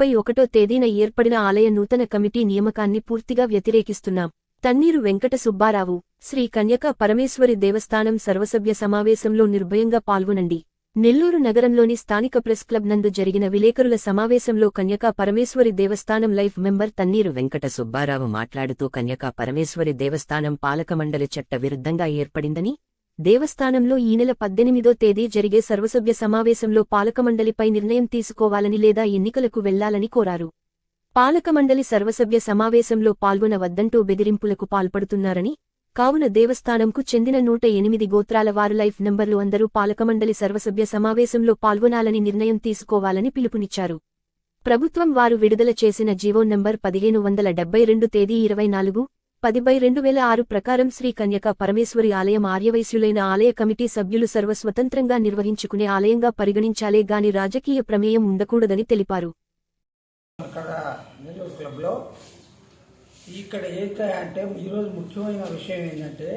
31వ తేదీన ఏర్పడిన ఆలయ నూతన కమిటీ నియామకాన్ని పూర్తిగా వ్యతిరేకిస్తున్నాం. తన్నీరు వెంకట సుబ్బారావు. శ్రీ కన్యకా పరమేశ్వరి దేవస్థానం సర్వసభ్య సమావేశంలో నిర్భయంగా పాల్గొనండి. నెల్లూరు నగరంలోని స్థానిక ప్రెస్ క్లబ్ నందు జరిగిన విలేకరుల సమావేశంలో కన్యకా పరమేశ్వరి దేవస్థానం లైఫ్ మెంబర్ తన్నీరు వెంకట సుబ్బారావు మాట్లాడుతూ కన్యకా పరమేశ్వరి దేవస్థానం పాలకమండలి చట్ట విరుద్ధంగా ఏర్పడిందని, దేవస్థానంలో ఈ నెల 18వ తేదీ జరిగే సర్వసభ్య సమావేశంలో పాలకమండలిపై నిర్ణయం తీసుకోవాలని లేదా ఎన్నికలకు వెళ్లాలని కోరారు. పాలకమండలి సర్వసభ్య సమావేశంలో పాల్గొనవద్దంటూ బెదిరింపులకు పాల్పడుతున్నారని, కావున దేవస్థానంకు చెందిన 108 గోత్రాల వారు లైఫ్ నంబర్లు అందరూ పాలకమండలి సర్వసభ్య సమావేశంలో పాల్గొనాలని నిర్ణయం తీసుకోవాలని పిలుపునిచ్చారు. ప్రభుత్వం వారు విడుదల చేసిన జీవో నంబర్ 1572 తేదీ 24/10/2006 ప్రకారం శ్రీ కన్యకా పరమేశ్వరి ఆలయం ఆర్యవైశ్యులైన ఆలయ కమిటీ సభ్యులు సర్వస్వతంత్రంగా నిర్వహించుకునే ఆలయంగా పరిగణించాలే గాని రాజకీయ ప్రమేయం ఉండకూడదని తెలిపారు. ఇక్కడ ఏంటంటే ఈరోజు ముఖ్యమైన విషయం ఏంటంటే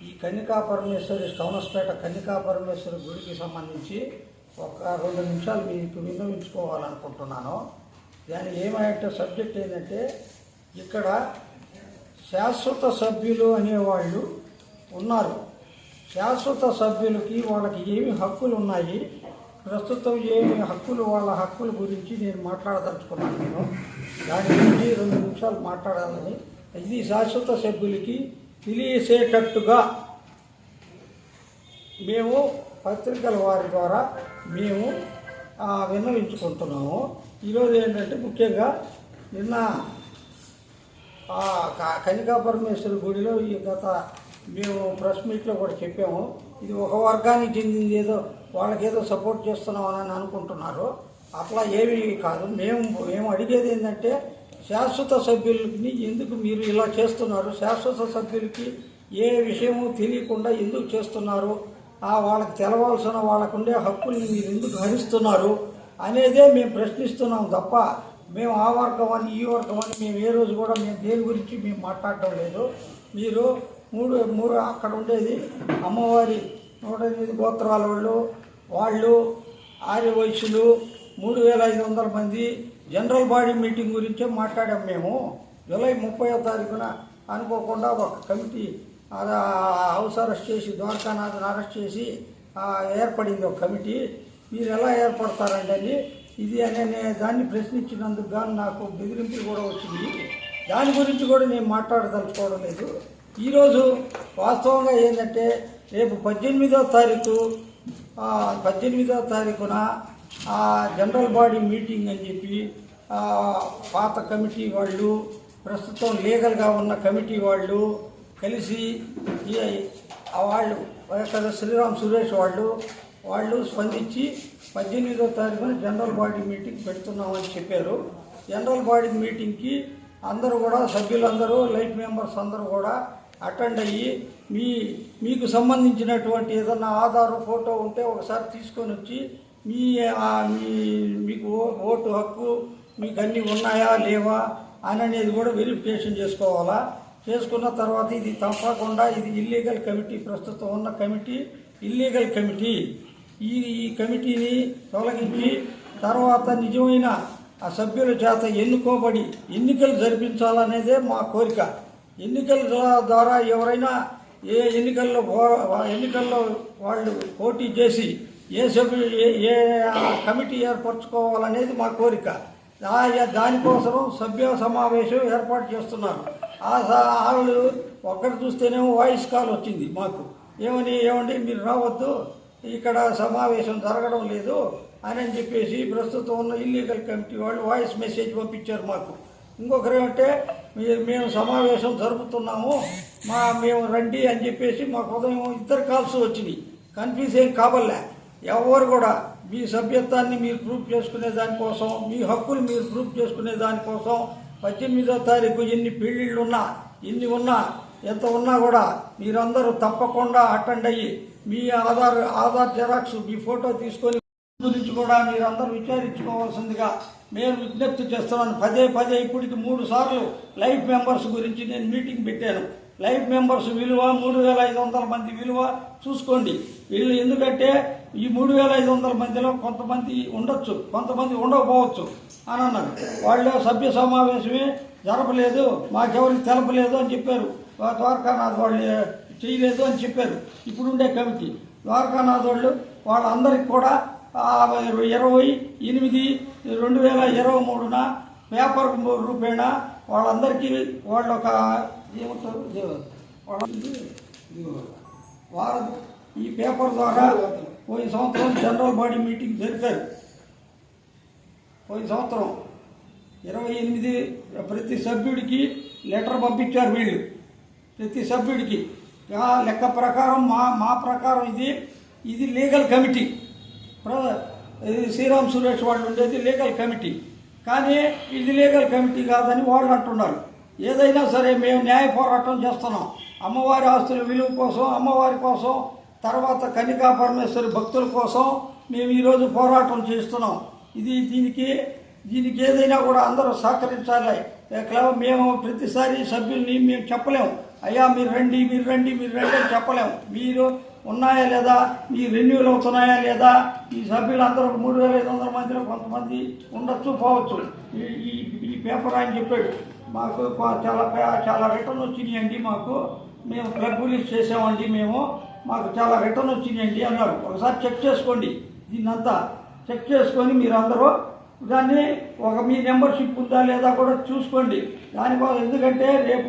ఈ కన్యకా పరమేశ్వరి స్టౌనస్పేట కన్యకా పరమేశ్వరి గుడికి సంబంధించి ఒక 2 నిమిషాలు మీకు విన్నవించుకోవాలనుకుంటున్నాను. దాని ఏమంటే సబ్జెక్ట్ ఏంటంటే ఇక్కడ శాశ్వత సభ్యులు అనేవాళ్ళు ఉన్నారు. శాశ్వత సభ్యులకి వాళ్ళకి ఏమి హక్కులు ఉన్నాయి, ప్రస్తుతం ఏమి హక్కులు, వాళ్ళ హక్కుల గురించి నేను మాట్లాడదలుచుకున్నాను. నేను దాని గురించి 2 నిమిషాలు మాట్లాడాలని, ఇది శాశ్వత సభ్యులకి తెలియసేటట్టుగా మేము పత్రికల వారి ద్వారా మేము విన్నవించుకుంటున్నాము. ఈరోజు ఏంటంటే ముఖ్యంగా నిన్న కన్యకా పరమేశ్వరి గుడిలో ఈ మేము ప్రెస్ మీట్లో కూడా చెప్పాము. ఇది ఒక వర్గానికి చెందింది, ఏదో వాళ్ళకేదో సపోర్ట్ చేస్తున్నామని అనుకుంటున్నారు. అట్లా ఏమీ కాదు. మేము అడిగేది ఏంటంటే శాశ్వత సభ్యులకి ఎందుకు మీరు ఇలా చేస్తున్నారు, శాశ్వత సభ్యులకి ఏ విషయము తెలియకుండా ఎందుకు చేస్తున్నారు, వాళ్ళకి తెలవాల్సిన వాళ్ళకుండే హక్కుల్ని మీరు ఎందుకు హరిస్తున్నారు అనేదే మేము ప్రశ్నిస్తున్నాం తప్ప మేము ఆ వర్గం అని ఈ వర్గం అని మేము ఏ రోజు కూడా మేము దేని గురించి మేము మాట్లాడటం లేదు. మీరు మూడు అక్కడ ఉండేది అమ్మవారి 108 గోత్రాల వాళ్ళు ఆర్యవైశ్యులు 3500 మంది జనరల్ బాడీ మీటింగ్ గురించే మాట్లాడాం. మేము జూలై 30వ తారీఖున అనుకోకుండా ఒక కమిటీ హౌస్ అరెస్ట్ చేసి ద్వారకానాథ్ని అరెస్ట్ చేసి ఏర్పడింది ఒక కమిటీ. మీరు ఎలా ఏర్పడతారండి ఇది అనే దాన్ని ప్రశ్నించినందుకు గాను నాకు బెదిరింపులు కూడా వచ్చింది. దాని గురించి కూడా నేను మాట్లాడదలుచుకోవడం లేదు. ఈరోజు వాస్తవంగా ఏంటంటే రేపు 18వ తారీఖున జనరల్ బాడీ మీటింగ్ అని చెప్పి పాత కమిటీ వాళ్ళు, ప్రస్తుతం లీగల్గా ఉన్న కమిటీ వాళ్ళు కలిసి వాళ్ళు శ్రీరామ్ సురేష్ వాళ్ళు స్పందించి 18వ తారీఖున జనరల్ బాడీ మీటింగ్ పెడుతున్నామని చెప్పారు. జనరల్ బాడీ మీటింగ్కి అందరూ కూడా సభ్యులందరూ లైఫ్ మెంబర్స్ అందరూ కూడా అటెండ్ అయ్యి మీకు సంబంధించినటువంటి ఏదన్నా ఆధార్ ఫోటో ఉంటే ఒకసారి తీసుకొని వచ్చి మీకు ఓటు హక్కు మీకు అన్నీ ఉన్నాయా లేవా అనేది కూడా వెరిఫికేషన్ చేసుకోవాలా. చేసుకున్న తర్వాత ఇది తప్పకుండా ఇది ఇల్లీగల్ కమిటీ, ప్రస్తుతం ఉన్న కమిటీ ఇల్లీగల్ కమిటీ. ఈ కమిటీని తొలగించి తర్వాత నిజమైన ఆ సభ్యుల చేత ఎన్నుకోబడి ఎన్నికలు జరిపించాలనేదే మా కోరిక. ఎన్నికల ద్వారా ఎవరైనా ఏ ఎన్నికల్లో వాళ్ళు పోటీ చేసి ఏ సభ్యులు ఏ కమిటీ ఏర్పరచుకోవాలనేది మా కోరిక. దానికోసం సభ్య సమావేశం ఏర్పాటు చేస్తున్నారు. వాళ్ళు ఒక్కటి చూస్తేనేమో వాయిస్ కాల్ వచ్చింది మాకు, ఏమండి మీరు రావద్దు, ఇక్కడ సమావేశం జరగడం లేదు అని చెప్పేసి ప్రస్తుతం ఉన్న ఇల్లీగల్ కమిటీ వాళ్ళు వాయిస్ మెసేజ్ పంపించారు మాకు. ఇంకొకరు ఏమంటే మేము సమావేశం జరుపుతున్నాము మేము రండి అని చెప్పేసి మాకు ఉదయం 2 కాల్స్ వచ్చినాయి. కన్ఫ్యూజ్ ఏం కాబల్లే. ఎవరు కూడా మీ సభ్యత్వాన్ని మీరు ప్రూఫ్ చేసుకునే దానికోసం, మీ హక్కులు మీరు ప్రూఫ్ చేసుకునే దానికోసం 18వ తారీఖు ఎన్ని పెళ్ళిళ్ళు ఉన్నా ఎంత ఉన్నా కూడా మీరందరూ తప్పకుండా అటెండ్ అయ్యి మీ ఆధార్ జెరాక్స్ మీ ఫోటో తీసుకొని గురించి కూడా మీరందరూ విచారించుకోవాల్సిందిగా నేను విజ్ఞప్తి చేస్తున్నాను. పదే ఇప్పటికి 3 సార్లు లైఫ్ మెంబర్స్ గురించి నేను మీటింగ్ పెట్టాను. లైఫ్ మెంబర్స్ విలువ 3500 మంది విలువ చూసుకోండి. వీళ్ళు ఎందుకంటే ఈ 3,500 మందిలో కొంతమంది ఉండొచ్చు, కొంతమంది ఉండకపోవచ్చు అని అన్నారు. వాళ్ళు సభ్య సమావేశమే జరపలేదు, మాకెవరికి తెలపలేదు అని చెప్పారు. ద్వారకానాథ్ వాళ్ళు చేయలేదు అని చెప్పారు. ఇప్పుడుండే కమిటీ ద్వారకానాథ్ వాళ్ళందరికీ కూడా 28/2023 పేపర్ రూపేణ వాళ్ళందరికీ వాళ్ళు ఒక ఏమంటారు వారు ఈ పేపర్ ద్వారా పోయిన సంవత్సరం జనరల్ బాడీ మీటింగ్ జరిపారు. పోయిన సంవత్సరం 28 ప్రతి సభ్యుడికి లెటర్ పంపించారు వీళ్ళు, ప్రతి సభ్యుడికి. ఆ లెక్క ప్రకారం మా ప్రకారం ఇది లీగల్ కమిటీ. ఇది శ్రీరామ్ సురేష్ వాళ్ళు ఉండేది లీగల్ కమిటీ, కానీ ఇది లీగల్ కమిటీ కాదని వాళ్ళు అంటున్నారు. ఏదైనా సరే మేము న్యాయ పోరాటం చేస్తున్నాం. అమ్మవారి ఆస్తుల విలువ కోసం, అమ్మవారి కోసం, తర్వాత కన్యకా పరమేశ్వరి భక్తుల కోసం మేము ఈరోజు పోరాటం చేస్తున్నాం. దీనికి ఏదైనా కూడా అందరూ సహకరించాలి. మేము ప్రతిసారి సభ్యుల్ని మేము చెప్పలేము, అయ్యా మీరు రండి అని చెప్పలేము. మీరు ఉన్నాయా లేదా, మీ రెన్యూలు అవుతున్నాయా లేదా, ఈ సభ్యులందరూ 3,500 మందిలో కొంతమంది ఉండొచ్చు పోవచ్చు. ఈ పేపర్ ఆయన చెప్పాడు, మాకు చాలా రిటర్న్ వచ్చినాయండి, మేము క్లబ్ రిలీజ్ చేసామండి, మాకు చాలా రిటర్న్ వచ్చినాయండి అన్నారు. ఒకసారి చెక్ చేసుకోండి, దీన్నంతా చెక్ చేసుకొని మీరందరూ దాన్ని మీ మెంబర్షిప్ ఉందా లేదా కూడా చూసుకోండి. దానికోసం ఎందుకంటే రేపు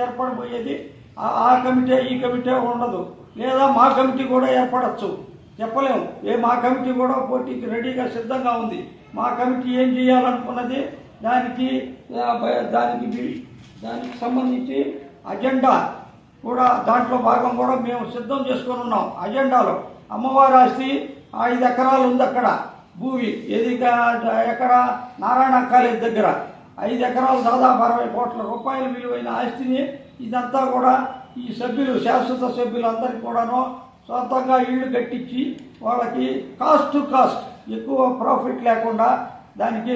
ఏర్పడబోయేది ఆ కమిటీ ఈ కమిటీ ఉండదు, లేదా మా కమిటీ కూడా ఏర్పడచ్చు, చెప్పలేము. మా కమిటీ కూడా పోటీకి రెడీగా సిద్ధంగా ఉంది. మా కమిటీ ఏం చేయాలనుకున్నది దానికి సంబంధించి అజెండా కూడా దాంట్లో భాగం కూడా మేము సిద్ధం చేసుకొని ఉన్నాం. అజెండాలో అమ్మవారి ఆస్తి 5 ఎకరాలు ఉంది అక్కడ భూమి, ఎకరా నారాయణ కాలేజ్ దగ్గర 5 ఎకరాలు దాదాపు 60 కోట్ల రూపాయల విలువైన ఆస్తిని ఇదంతా కూడా ఈ సభ్యులు, శాశ్వత సభ్యులందరికీ కూడాను సొంతంగా ఇళ్ళు కట్టించి వాళ్ళకి కాస్ట్ ఎక్కువ ప్రాఫిట్ లేకుండా దానికి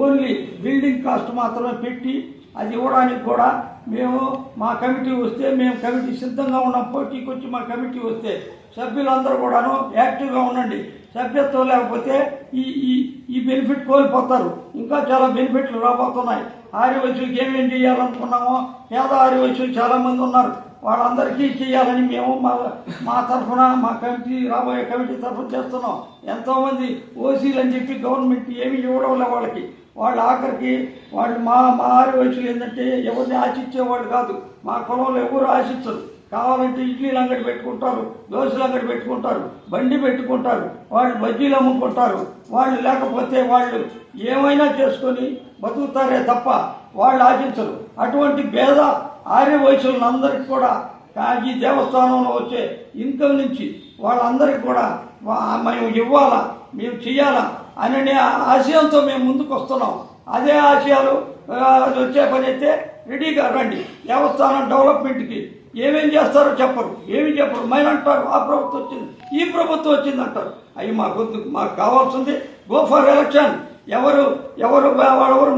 ఓన్లీ బిల్డింగ్ కాస్ట్ మాత్రమే పెట్టి అది ఇవ్వడానికి కూడా మా కమిటీ వస్తే మేము కమిటీ సిద్ధంగా ఉన్నాం. పోటీకి వచ్చి మా కమిటీ వస్తే సభ్యులందరూ కూడాను యాక్టివ్గా ఉండండి. సభ్యత్వం లేకపోతే ఈ బెనిఫిట్ కోల్పోతారు. ఇంకా చాలా బెనిఫిట్లు రాబోతున్నాయి. ఆర్యవైశ్యులకి ఏమేం చేయాలనుకున్నామో పేద ఆర్యవైశ్యులు చాలామంది ఉన్నారు, వాళ్ళందరికీ చేయాలని మేము మా తరఫున మా కమిటీ రాబోయే కమిటీ తరఫున చేస్తున్నాం. ఎంతోమంది ఓసీలు అని చెప్పి గవర్నమెంట్ ఏమి ఇవ్వడం లే వాళ్ళు ఆఖరికి వాళ్ళు మా ఆర్యవైశ్యులు ఏంటంటే ఎవరిని ఆశించేవాళ్ళు కాదు. మా కులంలో ఎవరు ఆశించరు. కావాలంటే ఇడ్లీలు అంగడి పెట్టుకుంటారు, దోశలు అంగడి పెట్టుకుంటారు, బండి పెట్టుకుంటారు, వాళ్ళు బజ్జీలు అమ్ముకుంటారు. వాళ్ళు లేకపోతే వాళ్ళు ఏమైనా చేసుకొని బతుకుతారే తప్ప వాళ్ళు ఆశించరు. అటువంటి భేద ఆర్యవైశ్యులందరికీ కూడా ఈ దేవస్థానంలో వచ్చే ఇన్కమ్ నుంచి వాళ్ళందరికీ కూడా మేము ఇవ్వాలా, మేము చేయాలా అనే ఆశయంతో మేము ముందుకు వస్తున్నాం. అదే ఆశయాలు వచ్చే పని అయితే రెడీగా రండి. దేవస్థానం డెవలప్మెంట్కి ఏమేం చేస్తారో చెప్పరు, ఏమి చెప్పరు. మైన అంటారు ఆ ప్రభుత్వం వచ్చింది, ఈ ప్రభుత్వం వచ్చింది అంటారు. అవి మాకు కావాల్సింది గో ఫర్ ఎలక్షన్. ఎవరు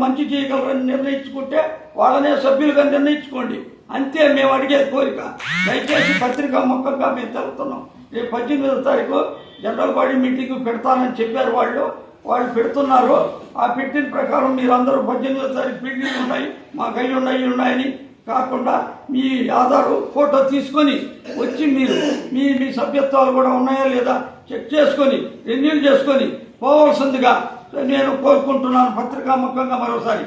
మంచి చేయగలరని నిర్ణయించుకుంటే వాళ్ళనే సభ్యులుగా నిర్ణయించుకోండి, అంతే మేము అడిగే కోరిక. దయచేసి పత్రికా ముఖంగా మేము తెలుపుతున్నాం. రేపు 18వ తారీఖు జనరల్ బాడీ మీటింగ్ పెడతానని చెప్పారు. వాళ్ళు పెడుతున్నారు. ఆ పెట్టిన ప్రకారం మీరందరూ 18వ తారీఖు మీటింగ్లు ఉన్నాయి, మాకు అవి ఉన్నాయని కాకుండా మీ ఆధారు ఫోటో తీసుకొని వచ్చి మీరు మీ సభ్యత్వాలు కూడా ఉన్నాయా లేదా చెక్ చేసుకొని రెన్యూల్ చేసుకొని పోవాల్సిందిగా నేను కోరుకుంటున్నాను పత్రికా ముఖంగా మరోసారి.